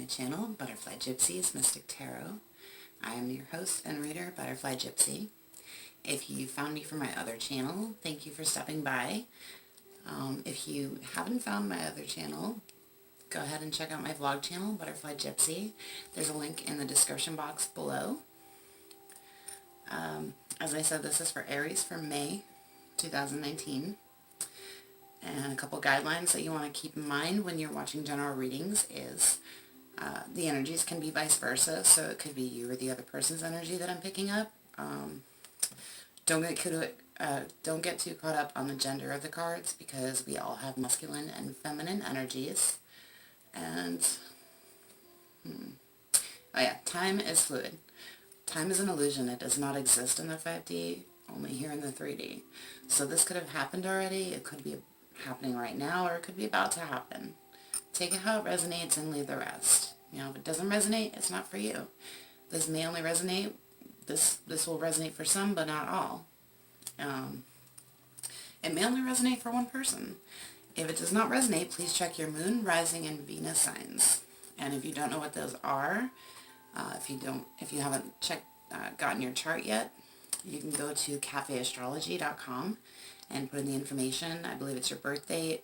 channel, Butterfly Gypsy's Mystic Tarot. I am your host and reader, Butterfly Gypsy. If you found me from my other channel, thank you for stopping by. If you haven't found my other channel, go ahead and check out my vlog channel, Butterfly Gypsy. There's a link in the description box below. As I said, this is for Aries for May 2019. And a couple guidelines that you want to keep in mind when you're watching general readings is the energies can be vice versa, so it could be you or the other person's energy that I'm picking up. Don't get too caught up on the gender of the cards, because we all have masculine and feminine energies. And oh yeah, time is fluid. Time is an illusion. It does not exist in the 5D, only here in the 3D. So this could have happened already. It could be happening right now, or it could be about to happen. Take it how it resonates and leave the rest. You know, if it doesn't resonate, it's not for you. This may only resonate, this will resonate for some, but not all. It may only resonate for one person. If it does not resonate, please check your moon, rising, and Venus signs. And if you don't know what those are, if you haven't gotten your chart yet, you can go to cafeastrology.com and put in the information. I believe it's your birth date,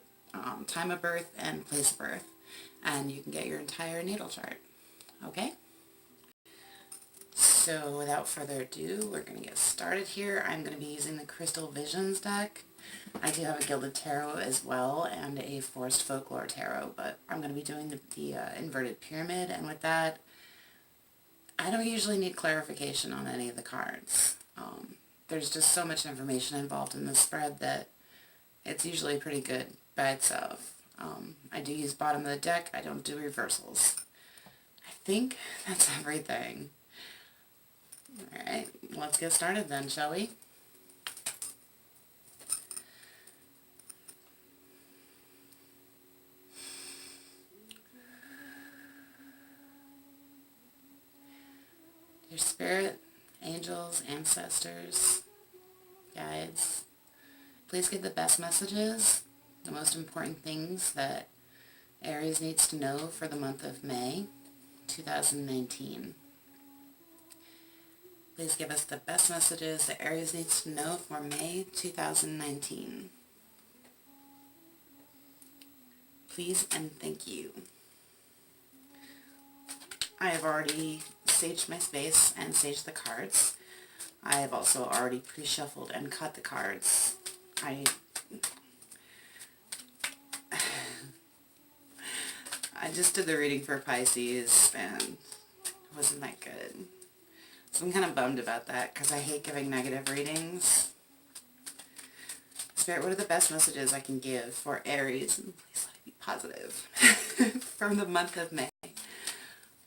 time of birth, and place of birth, and you can get your entire natal chart. Okay? So without further ado, we're going to get started here. I'm going to be using the Crystal Visions deck. I do have a Gilded Tarot as well, and a Forced Folklore Tarot, but I'm going to be doing the inverted pyramid, and with that, I don't usually need clarification on any of the cards. There's just so much information involved in the spread that it's usually pretty good by itself. I do use bottom of the deck. I don't do reversals. I think that's everything. Alright, let's get started then, shall we? Your spirit, angels, ancestors, guides, please give the best messages, the most important things that Aries needs to know for the month of May 2019. Please give us the best messages that Aries needs to know for May 2019. Please and thank you. I have already saged my space and saged the cards. I have also already pre-shuffled and cut the cards. I just did the reading for Pisces, and it wasn't that good. So I'm kind of bummed about that, because I hate giving negative readings. Spirit, what are the best messages I can give for Aries? And please let it be positive. From the month of May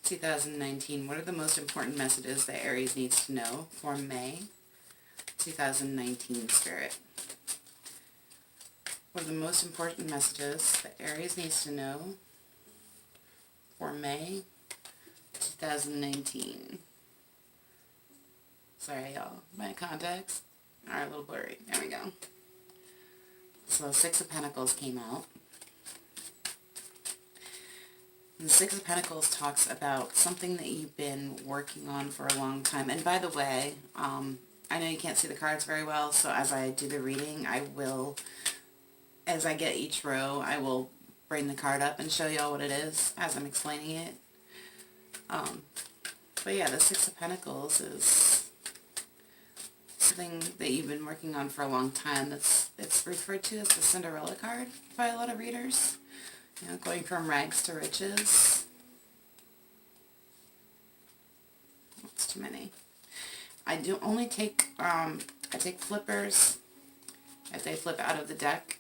2019, what are the most important messages that Aries needs to know for May 2019, Spirit? What are the most important messages that Aries needs to know for May 2019? Sorry, y'all. My contacts are a little blurry. There we go. So, Six of Pentacles came out. The Six of Pentacles talks about something that you've been working on for a long time. And by the way, I know you can't see the cards very well, so as I do the reading, as I get each row, I will bring the card up and show you all what it is as I'm explaining it. But yeah, the Six of Pentacles is something that you've been working on for a long time. It's referred to as the Cinderella card by a lot of readers. You know, going from rags to riches. That's too many. I do only take, I take flippers if they flip out of the deck.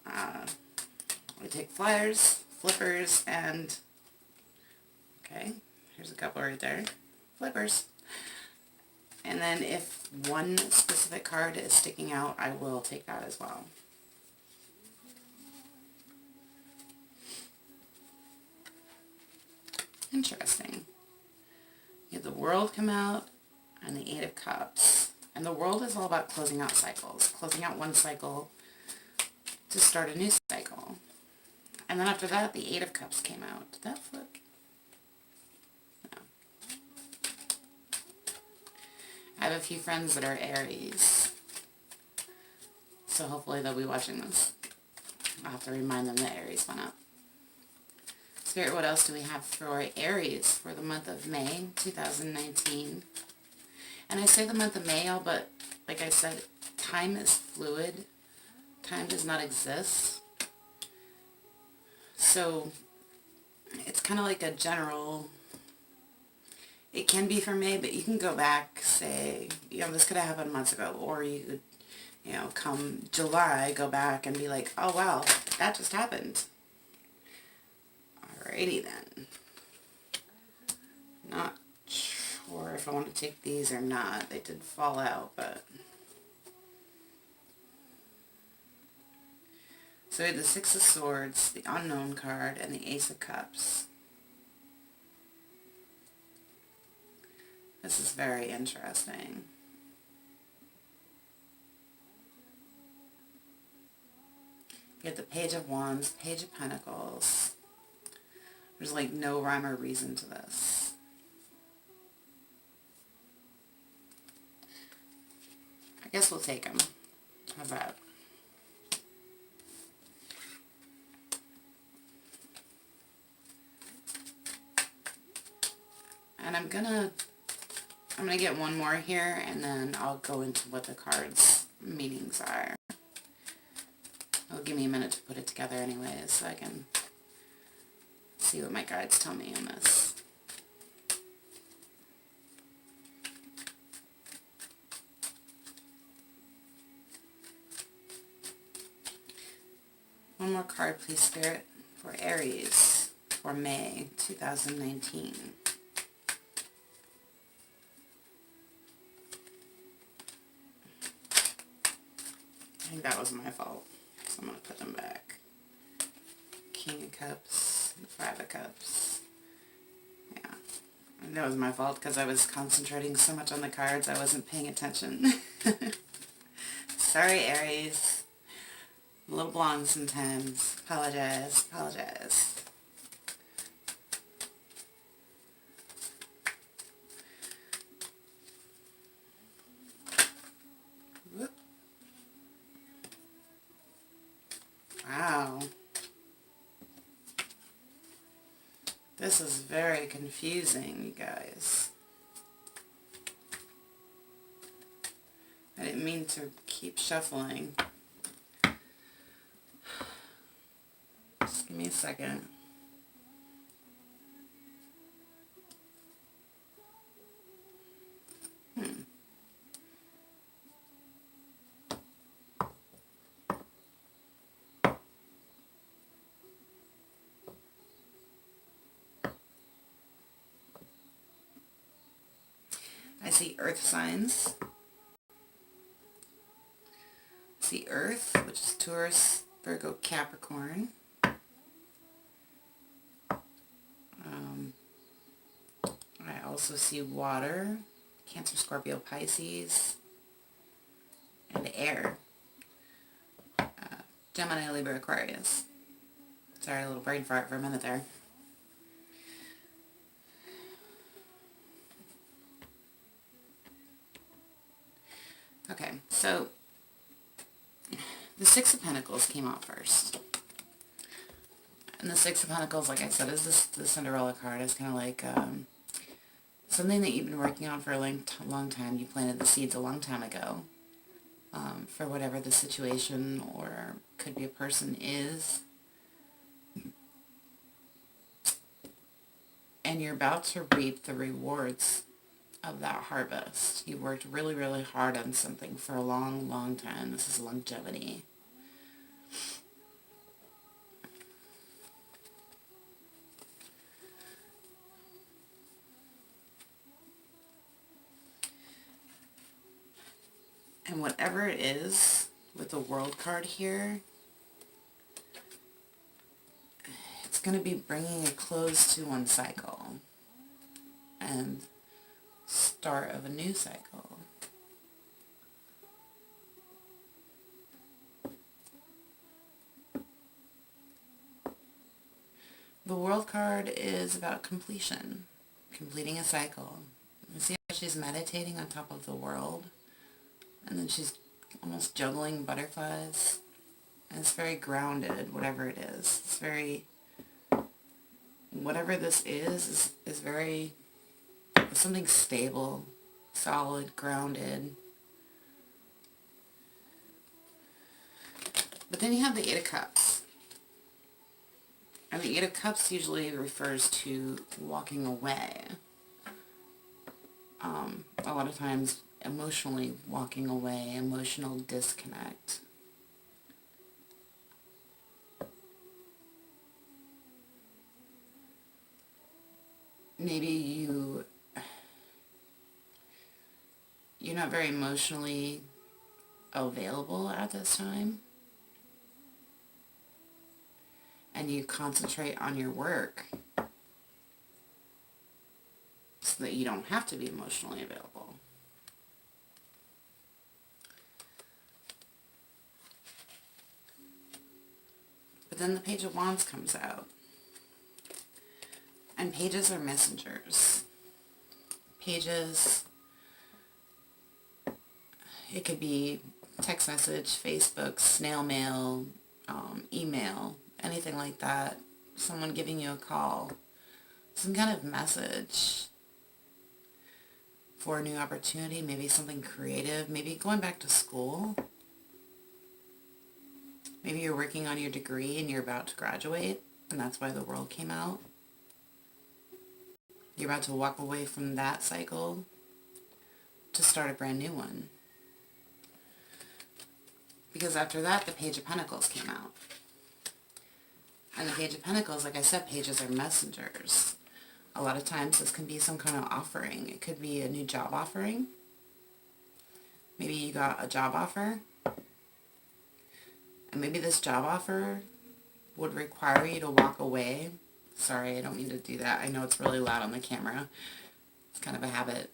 I take flyers, flippers, and, okay, here's a couple right there, flippers. And then if one specific card is sticking out, I will take that as well. Interesting. You have the World come out and the Eight of Cups. And the World is all about closing out cycles. Closing out one cycle to start a new cycle. And then after that, the Eight of Cups came out. Did that flip? No. I have a few friends that are Aries, so hopefully they'll be watching this. I'll have to remind them that Aries went up. Spirit, what else do we have for Aries for the month of May 2019? And I say the month of May, but like I said, time is fluid. Time does not exist. So it's kind of like a general, it can be for May, but you can go back, say, this could have happened months ago, or you could, come July, go back and be like, oh wow, that just happened. Alrighty then. Not sure if I want to take these or not. They did fall out, but... So we have the Six of Swords, the Unknown card, and the Ace of Cups. This is very interesting. You get the Page of Wands, Page of Pentacles. There's like no rhyme or reason to this. I guess we'll take them. How about? And I'm gonna get one more here, and then I'll go into what the cards' meanings are. It'll give me a minute to put it together anyways, so I can see what my guides tell me on this. One more card, please, Spirit, for Aries for May 2019. I think that was my fault, so I'm going to put them back. King of Cups, and Five of Cups. Yeah, and that was my fault because I was concentrating so much on the cards I wasn't paying attention. Sorry, Aries. I'm a little blonde sometimes. Apologize, apologize. Whoop. Wow. This is very confusing, you guys. I didn't mean to keep shuffling. Just give me a second. I see earth signs. I see earth, which is Taurus, Virgo, Capricorn. I also see water, Cancer, Scorpio, Pisces, and air, Gemini, Libra, Aquarius. Sorry, a little brain fart for a minute there. Okay, so the Six of Pentacles came out first. And the Six of Pentacles, like I said, is the Cinderella card. It's kind of like something that you've been working on for a long time. You planted the seeds a long time ago for whatever the situation or could be a person is. And you're about to reap the rewards of that harvest. You worked really, really hard on something for a long, long time. This is longevity. And whatever it is with the World card here, it's going to be bringing a close to one cycle and start of a new cycle. The World card is about completion, completing a cycle. You see how she's meditating on top of the world, and then she's almost juggling butterflies, and it's very grounded, whatever it is. It's very, whatever this is very, it's something stable, solid, grounded. But then you have the Eight of Cups. And the Eight of Cups usually refers to walking away. A lot of times emotionally walking away, emotional disconnect. Maybe you're not very emotionally available at this time. And you concentrate on your work so that you don't have to be emotionally available. But then the Page of Wands comes out. And pages are messengers. Pages, it could be text message, Facebook, snail mail, email, anything like that. Someone giving you a call. Some kind of message for a new opportunity, maybe something creative, maybe going back to school. Maybe you're working on your degree and you're about to graduate, and that's why the World came out. You're about to walk away from that cycle to start a brand new one. Because after that, the Page of Pentacles came out. And the Page of Pentacles, like I said, pages are messengers. A lot of times this can be some kind of offering. It could be a new job offering. Maybe you got a job offer. And maybe this job offer would require you to walk away. Sorry, I don't mean to do that. I know it's really loud on the camera. It's kind of a habit.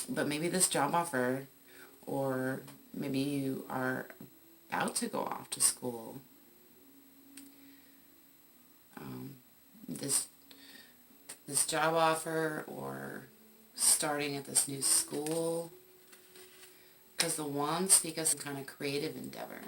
But maybe this job offer, or maybe you are about to go off to school. This job offer, or starting at this new school, because the Wands speak of some kind of creative endeavor.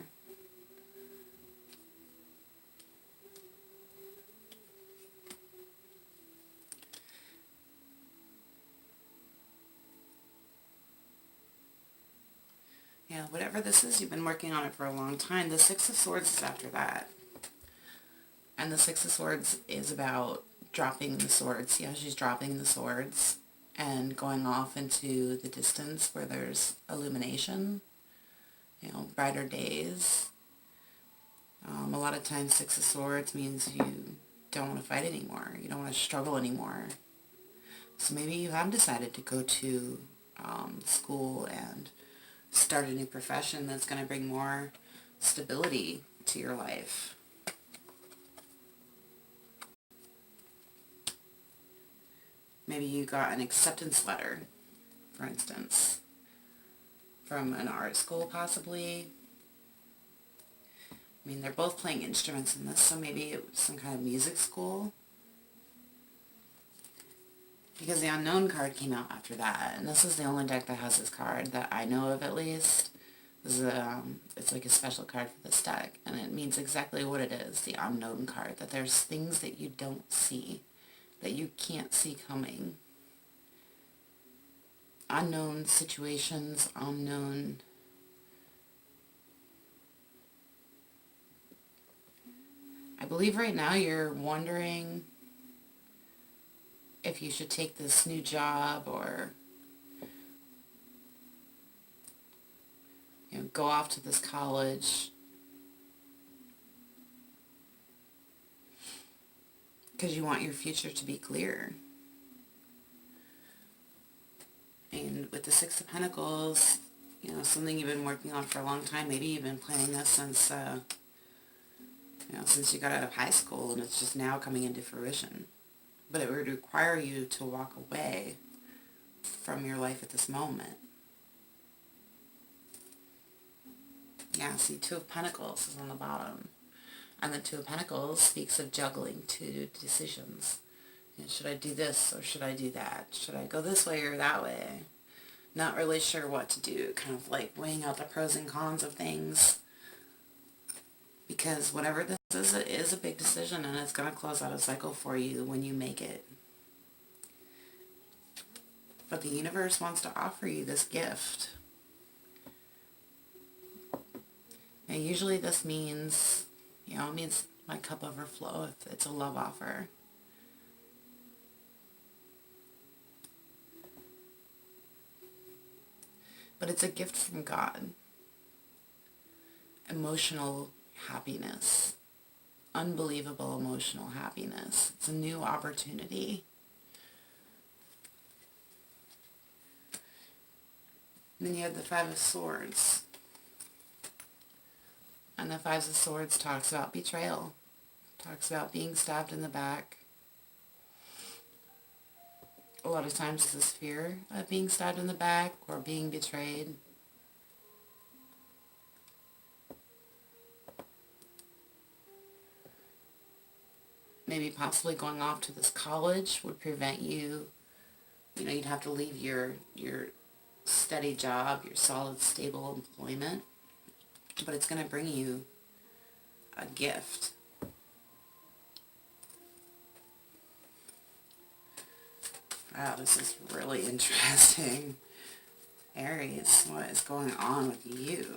Yeah, whatever this is, you've been working on it for a long time. The Six of Swords is after that. And the Six of Swords is about dropping the swords. Yeah, she's dropping the swords and going off into the distance where there's illumination, brighter days. A lot of times Six of Swords means you don't want to fight anymore. You don't want to struggle anymore. So maybe you have decided to go to school and start a new profession that's going to bring more stability to your life. Maybe you got an acceptance letter, for instance, from an art school possibly. I mean, they're both playing instruments in this, so maybe it was some kind of music school. Because the Unknown card came out after that, and this is the only deck that has this card that I know of, at least. It's like a special card for this deck, and it means exactly what it is, the Unknown card, that there's things that you don't see, that you can't see coming. Unknown situations, unknown... I believe right now you're wondering if you should take this new job or go off to this college, because you want your future to be clear. And with the Six of Pentacles, something you've been working on for a long time. Maybe you've been planning this since you got out of high school, and it's just now coming into fruition. But it would require you to walk away from your life at this moment. Yeah, see, Two of Pentacles is on the bottom. And the Two of Pentacles speaks of juggling two decisions. Should I do this or should I do that? Should I go this way or that way? Not really sure what to do. Kind of like weighing out the pros and cons of things. Because whatever this is, it is a big decision, and it's going to close out a cycle for you when you make it. But the universe wants to offer you this gift. Now usually this means, it means my cup overflow if it's a love offer. But it's a gift from God. Emotional happiness. Unbelievable emotional happiness. It's a new opportunity. And then you have the Five of Swords. And the Five of Swords talks about betrayal. Talks about being stabbed in the back. A lot of times it's this fear of being stabbed in the back or being betrayed. Maybe possibly going off to this college would prevent you, you'd have to leave your steady job, your solid, stable employment, but it's going to bring you a gift. Wow, this is really interesting. Aries, what is going on with you?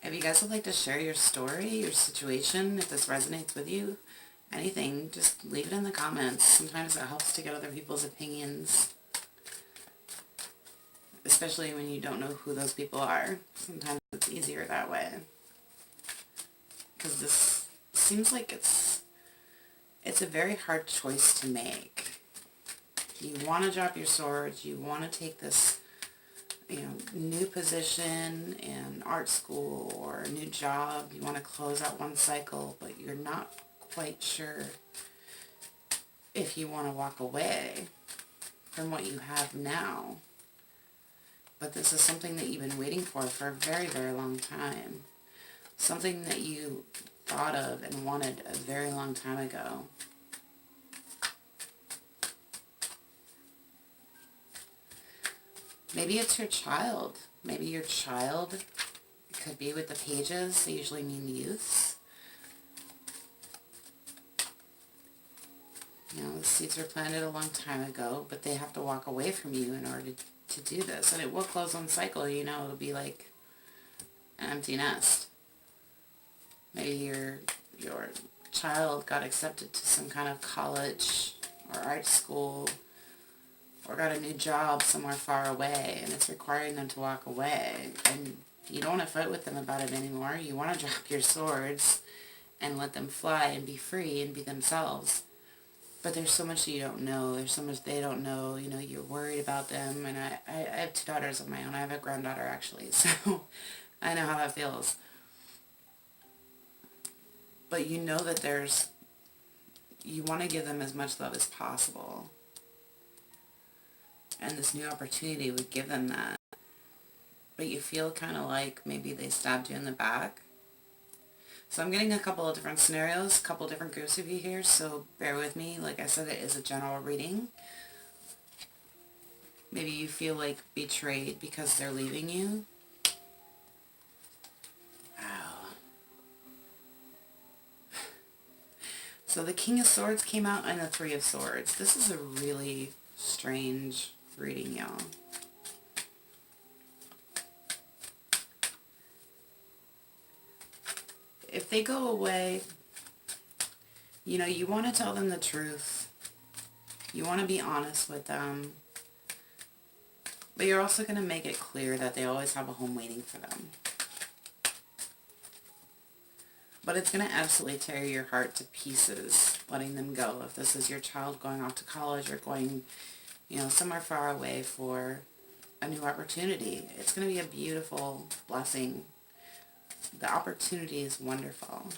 If you guys would like to share your story, your situation, if this resonates with you, anything, just leave it in the comments. Sometimes it helps to get other people's opinions. Especially when you don't know who those people are. Sometimes it's easier that way. Because this seems like it's a very hard choice to make. You want to drop your swords. You want to take this, new position in art school or a new job. You want to close out one cycle, but you're not quite sure if you want to walk away from what you have now. But this is something that you've been waiting for a very, very long time. Something that you thought of and wanted a very long time ago. Maybe it's your child. Maybe your child, it could be with the pages, they usually mean youths. The seeds were planted a long time ago, but they have to walk away from you in order to do this. And it will close one cycle, it'll be like an empty nest. Maybe your child got accepted to some kind of college or art school, or got a new job somewhere far away, and it's requiring them to walk away. And you don't want to fight with them about it anymore. You want to drop your swords and let them fly and be free and be themselves. But there's so much you don't know. There's so much they don't know. You're worried about them. And I have two daughters of my own. I have a granddaughter, actually. So I know how that feels. But you know that you want to give them as much love as possible. And this new opportunity would give them that. But you feel kind of like maybe they stabbed you in the back. So I'm getting a couple of different scenarios, a couple of different groups of you here, so bear with me. Like I said, it is a general reading. Maybe you feel like betrayed because they're leaving you. Wow. So the King of Swords came out and the Three of Swords. This is a really strange reading, y'all. If they go away, you want to tell them the truth. You want to be honest with them. But you're also going to make it clear that they always have a home waiting for them. But it's going to absolutely tear your heart to pieces, letting them go. If this is your child going off to college or going, somewhere far away for a new opportunity, it's going to be a beautiful blessing. The opportunity is wonderful.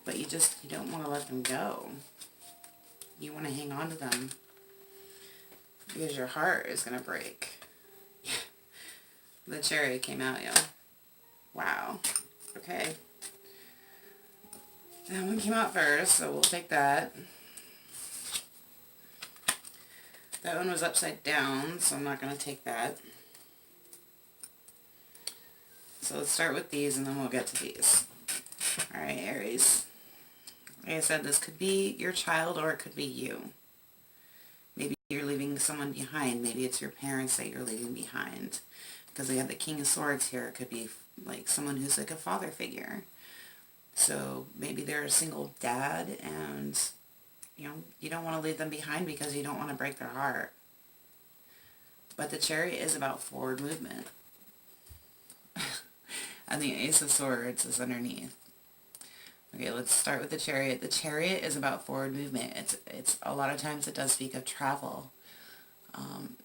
But you don't want to let them go. You want to hang on to them. Because your heart is going to break. The Chariot came out, y'all. Wow. Okay. That one came out first, so we'll take that. That one was upside down, so I'm not going to take that. So let's start with these and then we'll get to these. Alright, Aries. Like I said, this could be your child or it could be you. Maybe you're leaving someone behind. Maybe it's your parents that you're leaving behind. Because we have the King of Swords here. It could be like someone who's like a father figure. So maybe they're a single dad and, you know, you don't want to leave them behind because you don't want to break their heart. But the Chariot is about forward movement. And the Ace of Swords is underneath. Okay, let's start with the Chariot. The Chariot is about forward movement. It's a lot of times it does speak of travel.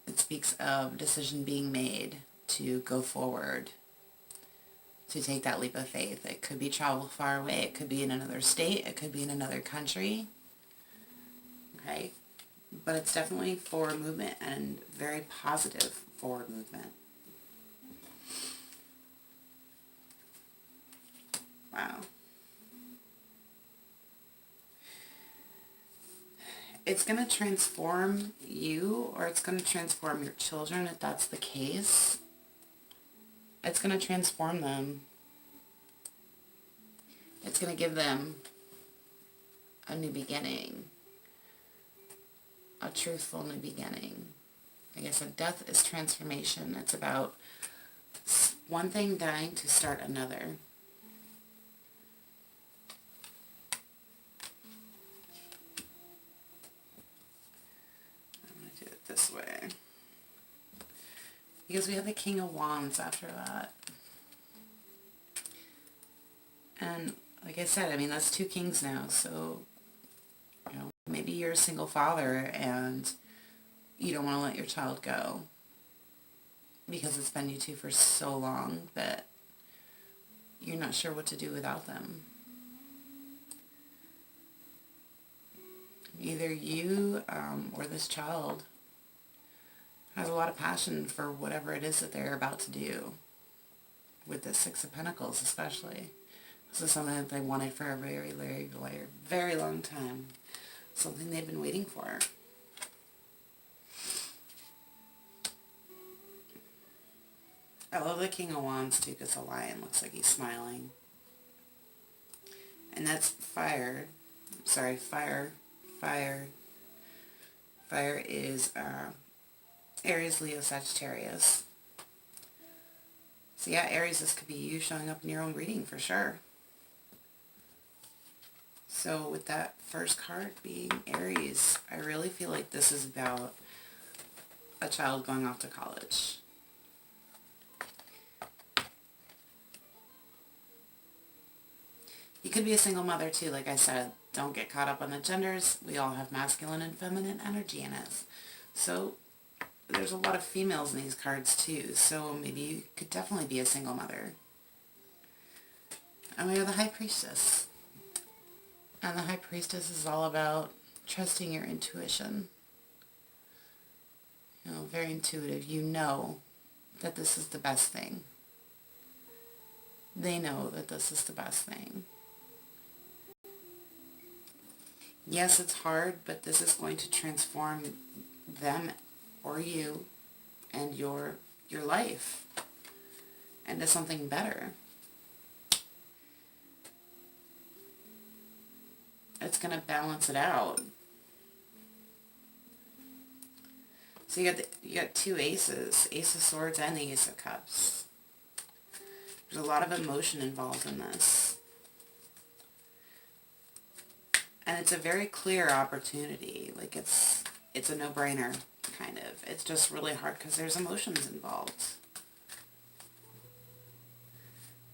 It speaks of decision being made to go forward, to take that leap of faith. It could be travel far away. It could be in another state. It could be in another country. Okay, but it's definitely forward movement and very positive forward movement. Wow. It's going to transform you, or it's going to transform your children if that's the case. It's going to transform them. It's going to give them a new beginning. A truthful new beginning. Like I said, death is transformation. It's about one thing dying to start another. This way, because we have the King of Wands after that. And like I said, I mean, that's two kings now, so, you know, maybe you're a single father and you don't want to let your child go because it's been you two for so long that you're not sure what to do without them. Either you or this child has a lot of passion for whatever it is that they're about to do. With the Six of Pentacles especially. This is something that they wanted for a very, very, very, very long time. Something they've been waiting for. I love the King of Wands too, because the lion looks like he's smiling. And that's fire. Sorry, fire. Fire is Aries, Leo, Sagittarius. So yeah, Aries, this could be you showing up in your own reading for sure. So with that first card being Aries, I really feel like this is about a child going off to college. You could be a single mother too, like I said. Don't get caught up on the genders. We all have masculine and feminine energy in us. So there's a lot of females in these cards too, so maybe you could definitely be a single mother. And we have the High Priestess. And the High Priestess is all about trusting your intuition. You know, very intuitive. You know that this is the best thing. They know that this is the best thing. Yes, it's hard, but this is going to transform them or you and your life into something better. It's going to balance it out. So you got two aces, Ace of Swords and the Ace of Cups. There's a lot of emotion involved in this. And it's a very clear opportunity. Like it's a no-brainer, kind of. It's just really hard because there's emotions involved.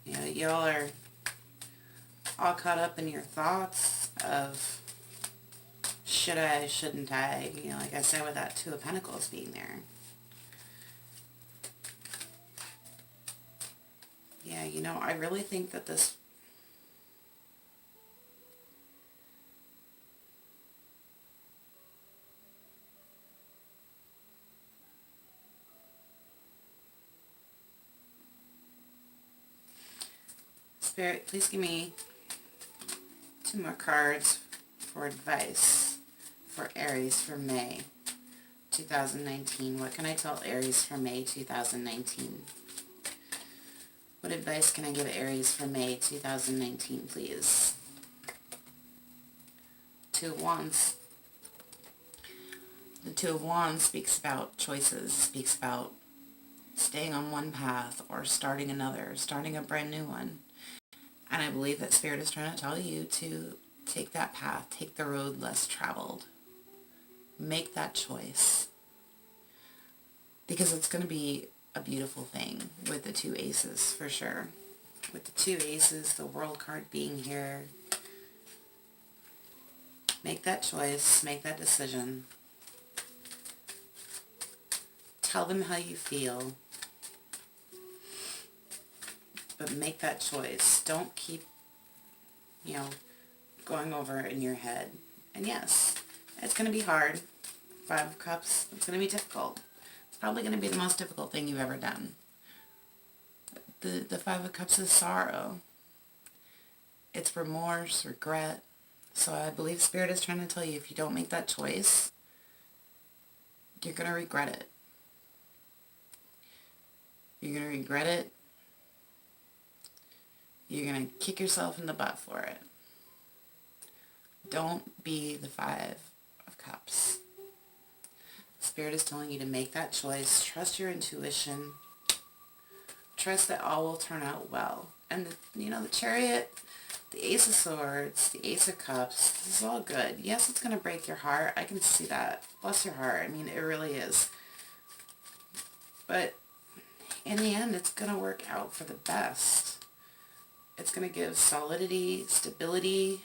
You know, y'all are all caught up in your thoughts of should I, shouldn't I? You know, like I said with that Two of Pentacles being there. Yeah, you know, I really think that this Spirit, please give me 2 more cards for advice for Aries for May 2019. What can I tell Aries for May 2019? What advice can I give Aries for May 2019, please? 2 of Wands. The 2 of Wands speaks about choices, speaks about staying on one path or starting another, starting a brand new one. And I believe that Spirit is trying to tell you to take that path, take the road less traveled. Make that choice. Because it's going to be a beautiful thing with the 2 aces, for sure. With the 2 aces, the World card being here. Make that choice, make that decision. Tell them how you feel. But make that choice. Don't keep, going over in your head. And yes, it's going to be hard. 5 of Cups, it's going to be difficult. It's probably going to be the most difficult thing you've ever done. The 5 of Cups is sorrow. It's remorse, regret. So I believe Spirit is trying to tell you, if you don't make that choice, you're going to regret it. You're going to regret it. You're going to kick yourself in the butt for it. Don't be the 5 of Cups. Spirit is telling you to make that choice. Trust your intuition. Trust that all will turn out well. And, the Chariot, the Ace of Swords, the Ace of Cups, this is all good. Yes, it's going to break your heart. I can see that. Bless your heart. I mean, it really is. But in the end, it's going to work out for the best. It's going to give solidity, stability.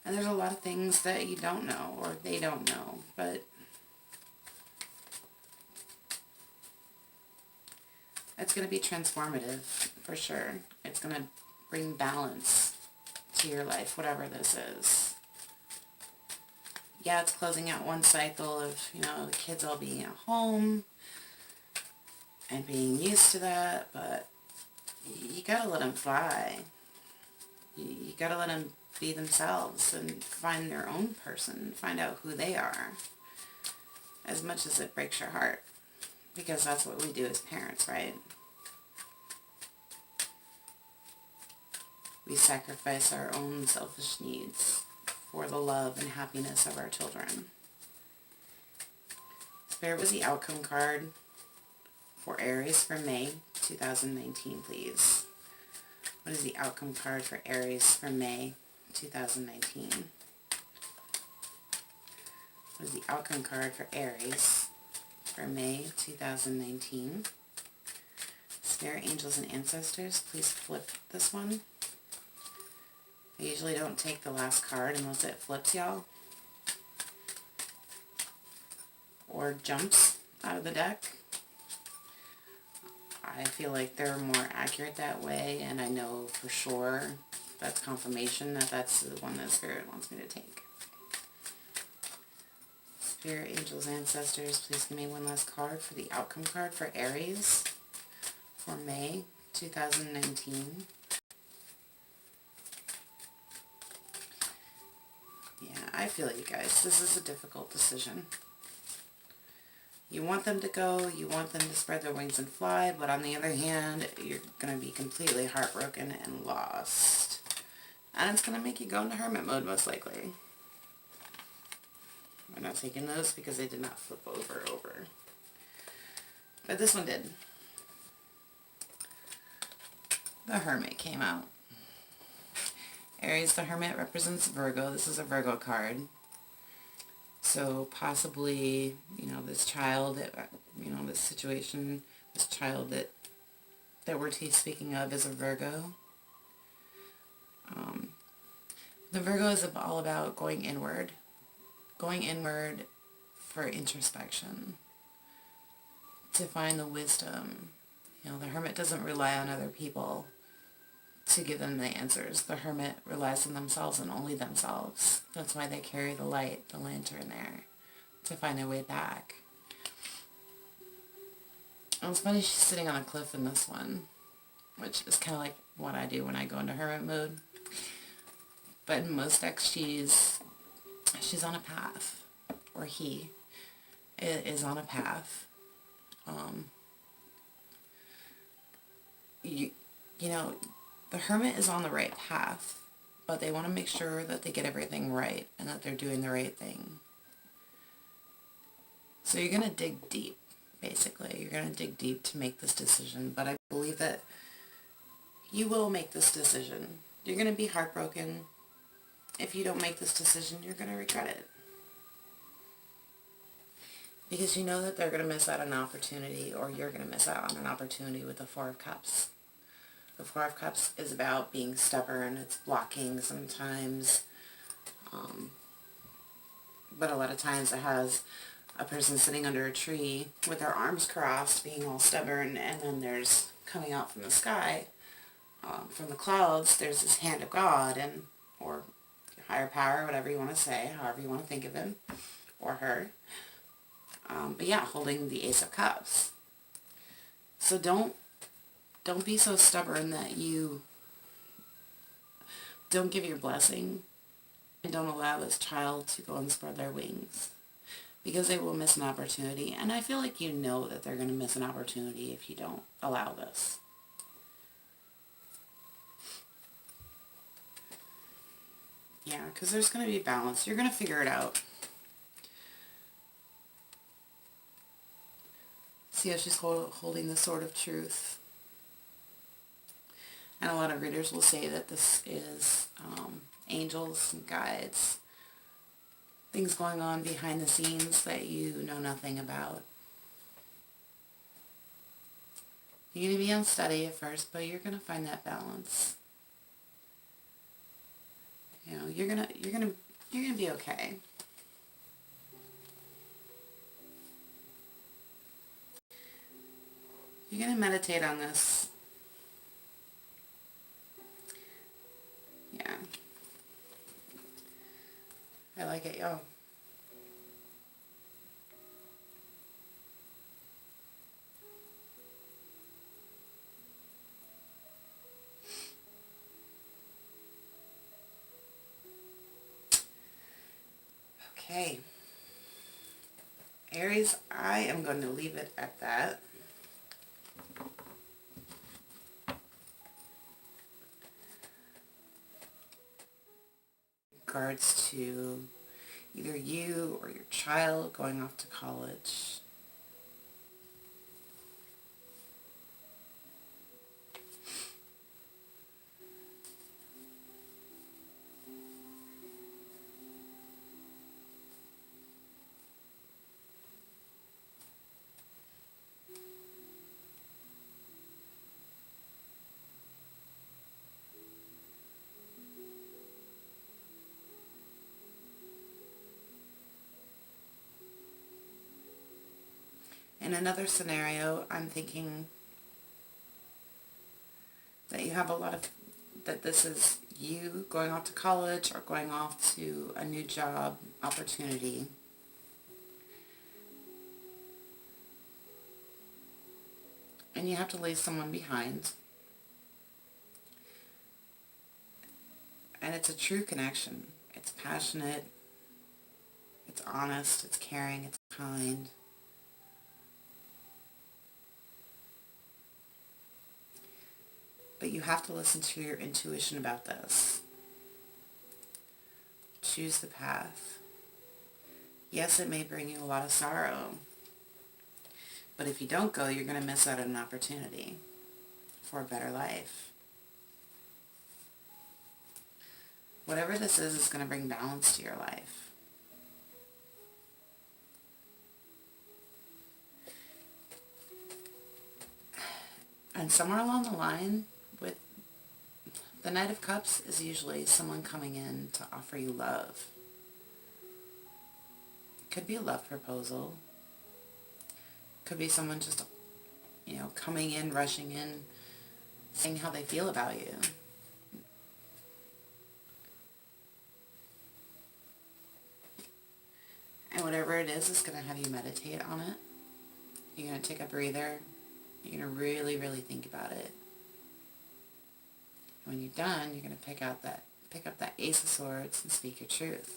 And there's a lot of things that you don't know, or they don't know, but it's going to be transformative, for sure. It's going to bring balance to your life, whatever this is. Yeah, it's closing out one cycle of, the kids all being at home and being used to that, but you gotta let them fly. You gotta let them be themselves and find their own person, find out who they are, as much as it breaks your heart, because that's what we do as parents, right? We sacrifice our own selfish needs for the love and happiness of our children. Spirit was the outcome card for Aries for May 2019, please. What is the outcome card for Aries for May 2019? What is the outcome card for Aries for May 2019? Spirit, angels, and ancestors, please flip this one. I usually don't take the last card unless it flips, y'all. Or jumps out of the deck. I feel like they're more accurate that way, and I know for sure that's confirmation that that's the one that Spirit wants me to take. Spirit, angels, ancestors, please give me one last card for the outcome card for Aries for May 2019. Yeah, I feel you guys. This is a difficult decision. You want them to go, you want them to spread their wings and fly, but on the other hand, you're going to be completely heartbroken and lost. And it's going to make you go into hermit mode, most likely. I'm not taking those because they did not flip over. But this one did. The Hermit came out. Aries, the Hermit, represents Virgo. This is a Virgo card. So possibly, this child, this situation, this child that we're speaking of is a Virgo. The Virgo is all about going inward for introspection, to find the wisdom. The Hermit doesn't rely on other people to give them the answers. The Hermit relies on themselves and only themselves. That's why they carry the light, the lantern there, to find their way back. And it's funny she's sitting on a cliff in this one, which is kind of like what I do when I go into Hermit mode. But in most decks, she's on a path, or he is on a path. You know, the Hermit is on the right path, but they want to make sure that they get everything right and that they're doing the right thing. So you're going to dig deep, basically. You're going to dig deep to make this decision, but I believe that you will make this decision. You're going to be heartbroken. If you don't make this decision, you're going to regret it. Because you know that they're going to miss out on an opportunity, or you're going to miss out on an opportunity with the Four of Cups. The Four of Cups is about being stubborn. It's blocking sometimes. But a lot of times it has a person sitting under a tree with their arms crossed, being all stubborn, and then there's, coming out from the sky, from the clouds, there's this hand of God, and or higher power, whatever you want to say, however you want to think of him or her. But yeah, holding the Ace of Cups. So don't be so stubborn that you don't give your blessing and don't allow this child to go and spread their wings, because they will miss an opportunity. And I feel like you know that they're going to miss an opportunity if you don't allow this. Yeah, because there's going to be balance. You're going to figure it out. See how she's holding the Sword of Truth. And a lot of readers will say that this is angels and guides. Things going on behind the scenes that you know nothing about. You're going to be unsteady at first, but you're going to find that balance. You know, you're gonna be okay. You're gonna meditate on this. Yeah. I like it, y'all. Okay. Aries, I am going to leave it at that. In regards to either you or your child going off to college. In another scenario, I'm thinking that you have a lot of, that this is you going off to college or going off to a new job opportunity. And you have to leave someone behind. And it's a true connection. It's passionate, it's honest, it's caring, it's kind. But you have to listen to your intuition about this. Choose the path. Yes, it may bring you a lot of sorrow. But if you don't go, you're going to miss out on an opportunity for a better life. Whatever this is going to bring balance to your life. And somewhere along the line, with the Knight of Cups is usually someone coming in to offer you love. Could be a love proposal. Could be someone just, coming in, rushing in, saying how they feel about you. whatever it is going to have you meditate on it. You're going to take a breather. You're going to really, really think about it. And when you're done, you're going to pick up that Ace of Swords and speak your truth.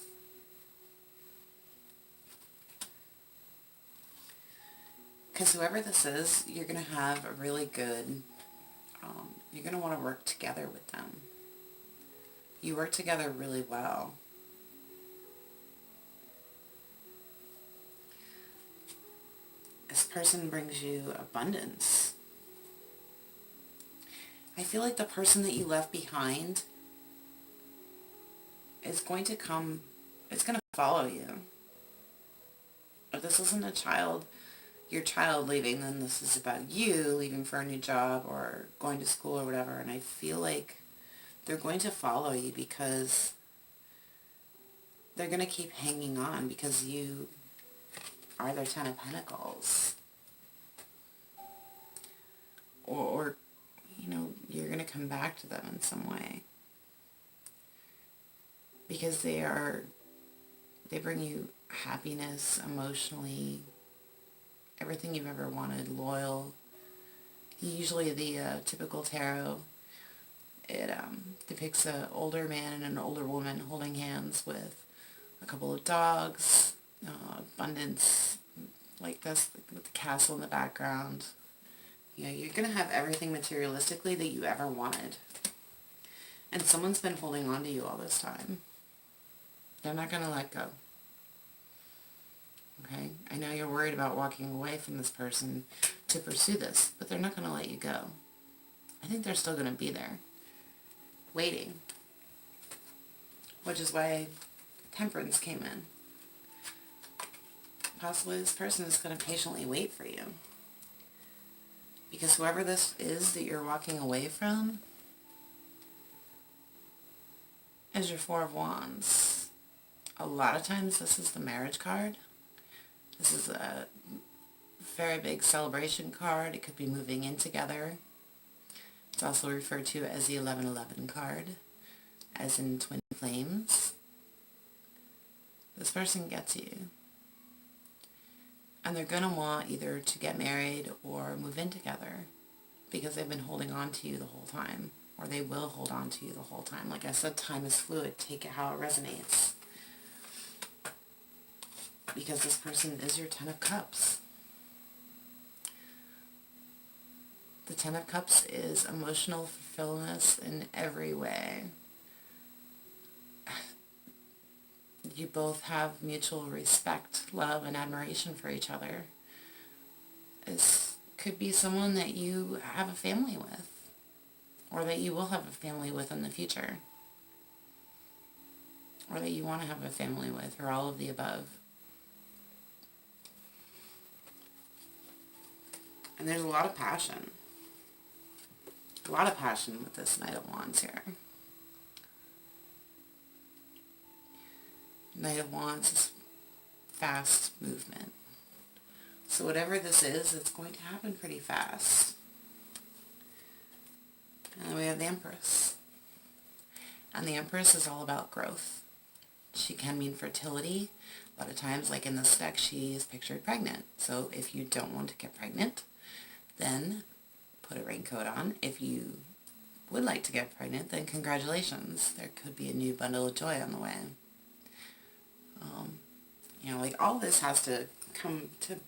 Because whoever this is, you're going to have a really good, you're going to want to work together with them. You work together really well. This person brings you abundance. I feel like the person that you left behind is going to come, it's going to follow you. If this isn't your child leaving, then this is about you leaving for a new job or going to school or whatever. And I feel like they're going to follow you because they're going to keep hanging on because you are their Ten of Pentacles. Or you're going to come back to them in some way. Because they bring you happiness emotionally, everything you've ever wanted, loyal. Usually the typical tarot, it depicts an older man and an older woman holding hands with a couple of dogs, abundance, like this, with the castle in the background. You're going to have everything materialistically that you ever wanted. And someone's been holding on to you all this time. They're not going to let go. Okay? I know you're worried about walking away from this person to pursue this, but they're not going to let you go. I think they're still going to be there, waiting. Which is why Temperance came in. Possibly this person is going to patiently wait for you. Because whoever this is that you're walking away from is your Four of Wands. A lot of times this is the marriage card. This is a very big celebration card. It could be moving in together. It's also referred to as the 1111 card, as in twin flames. This person gets you. And they're going to want either to get married or move in together because they've been holding on to you the whole time. Or they will hold on to you the whole time. Like I said, time is fluid. Take it how it resonates. Because this person is your Ten of Cups. The Ten of Cups is emotional fulfillment in every way. You both have mutual respect, love, and admiration for each other. This could be someone that you have a family with, or that you will have a family with in the future, or that you want to have a family with, or all of the above. And there's a lot of passion. A lot of passion with this Knight of Wands here. Knight of Wands is fast movement. So whatever this is, it's going to happen pretty fast. And then we have the Empress. And the Empress is all about growth. She can mean fertility. A lot of times, like in this deck, she is pictured pregnant. So if you don't want to get pregnant, then put a raincoat on. If you would like to get pregnant, then congratulations. There could be a new bundle of joy on the way. Like all this has to come to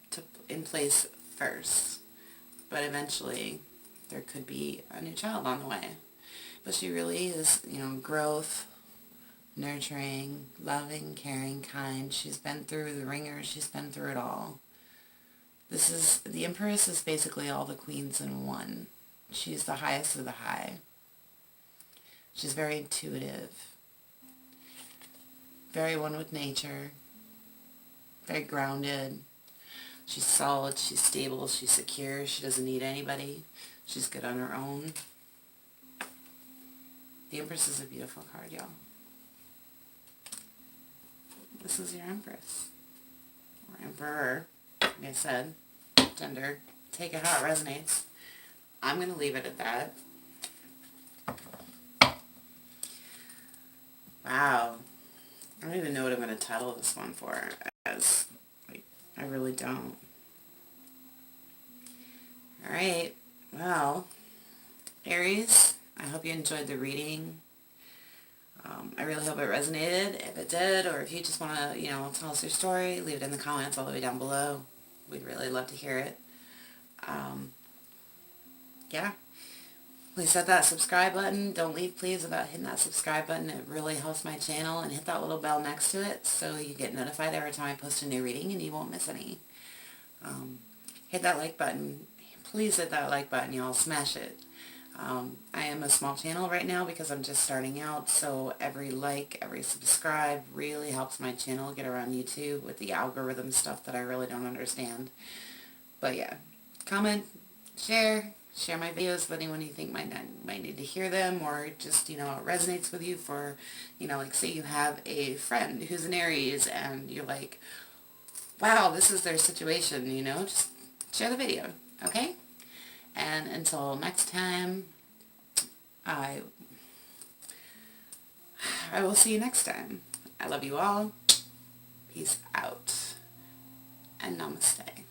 in place first. But eventually, there could be a new child on the way. But she really is, growth, nurturing, loving, caring, kind. She's been through the ringer. She's been through it all. The Empress is basically all the queens in one. She's the highest of the high. She's very intuitive, very one with nature, very grounded. She's solid, she's stable, she's secure, she doesn't need anybody. She's good on her own. The Empress is a beautiful card, y'all. This is your Empress. Or Emperor, like I said. Gender. Take it how it resonates. I'm going to leave it at that. Wow. I don't even know what I'm going to title this one for. does. Like, I really don't. Alright, well, Aries, I hope you enjoyed the reading. I really hope it resonated. If it did, or if you just want to, tell us your story, leave it in the comments all the way down below. We'd really love to hear it. Yeah. Please hit that subscribe button. Don't leave, please, without hitting that subscribe button. It really helps my channel. And hit that little bell next to it so you get notified every time I post a new reading and you won't miss any. Hit that like button. Please hit that like button, y'all. Smash it. I am a small channel right now because I'm just starting out, so every like, every subscribe really helps my channel get around YouTube with the algorithm stuff that I really don't understand. But yeah, comment, share my videos with anyone you think might need to hear them, or just, it resonates with you for, like say you have a friend who's an Aries and you're like, wow, this is their situation, just share the video, okay? And until next time, I will see you next time. I love you all. Peace out. And namaste.